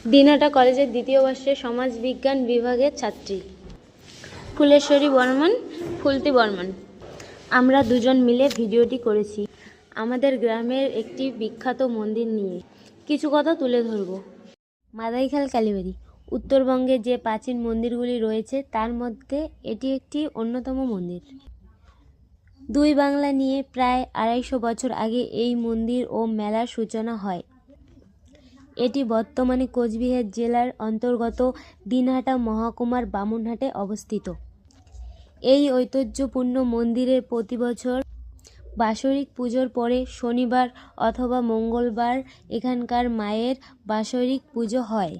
দিনহাটা কলেজের দ্বিতীয় বর্ষের সমাজবিজ্ঞান বিভাগের ছাত্রী ফুলেশ্বরী বর্মন, ফুলতি বর্মন। আমরা দুজন মিলে ভিডিওটি করেছি আমাদের গ্রামের একটি বিখ্যাত মন্দির নিয়ে। কিছু কথা তুলে ধরব। মাদাইখাল কালীবাড়ি উত্তরবঙ্গে যে প্রাচীন মন্দিরগুলি রয়েছে তার মধ্যে এটি একটি অন্যতম মন্দির। দুই বাংলা নিয়ে প্রায় 250 বছর আগে এই মন্দির ও মেলার সূচনা হয়। এটি বর্তমানে কোচবিহার জেলার অন্তর্গত দিনহাটা মহকুমার বামুনহাটে অবস্থিত। এই ঐতিহ্যপূর্ণ মন্দিরে প্রতি বছর বাৎসরিক পুজোর পরে শনিবার অথবা মঙ্গলবার এখানকার মায়ের বাৎসরিক পুজো হয়।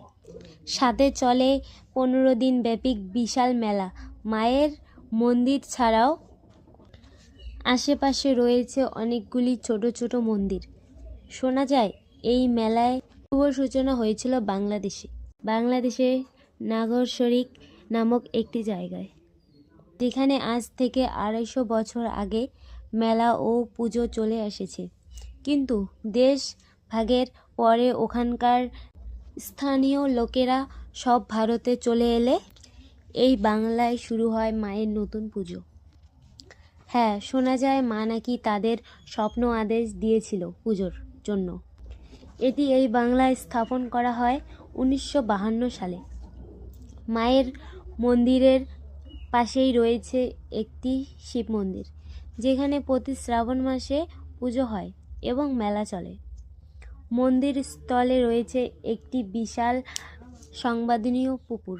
সাথে চলে 15 দিন ব্যাপী বিশাল মেলা। মায়ের মন্দির ছাড়াও আশেপাশে রয়েছে অনেকগুলি ছোট ছোট মন্দির। শোনা যায় এই মেলায় শুভ সূচনা হয়েছিল বাংলাদেশে নাগরশরীক নামক একটি জায়গায়, যেখানে আজ থেকে 250 বছর আগে মেলা ও পুজো চলে এসেছে। কিন্তু দেশ ভাগের পরে ওখানকার স্থানীয় লোকেরা সব ভারতে চলে এলে এই বাংলায় শুরু হয় মায়ের নতুন পুজো। হ্যাঁ, শোনা যায় মা নাকি তাদের স্বপ্ন আদেশ দিয়েছিল পুজোর জন্য। এটি এই বাংলায় স্থাপন করা হয় 1952 সালে। মায়ের মন্দিরের পাশেই রয়েছে একটি শিব মন্দির, যেখানে প্রতি শ্রাবণ মাসে পুজো হয় এবং মেলা চলে। মন্দির স্থলে রয়েছে একটি বিশাল সংবেদনীয় পুকুর।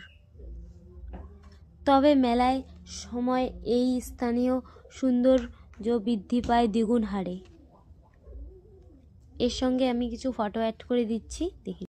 তবে মেলায় সময় এই স্থানীয় সৌন্দর্য বৃদ্ধি পায় দ্বিগুণ হারে। এর সঙ্গে আমি কিছু ফটো অ্যাড করে দিচ্ছি, দেখি।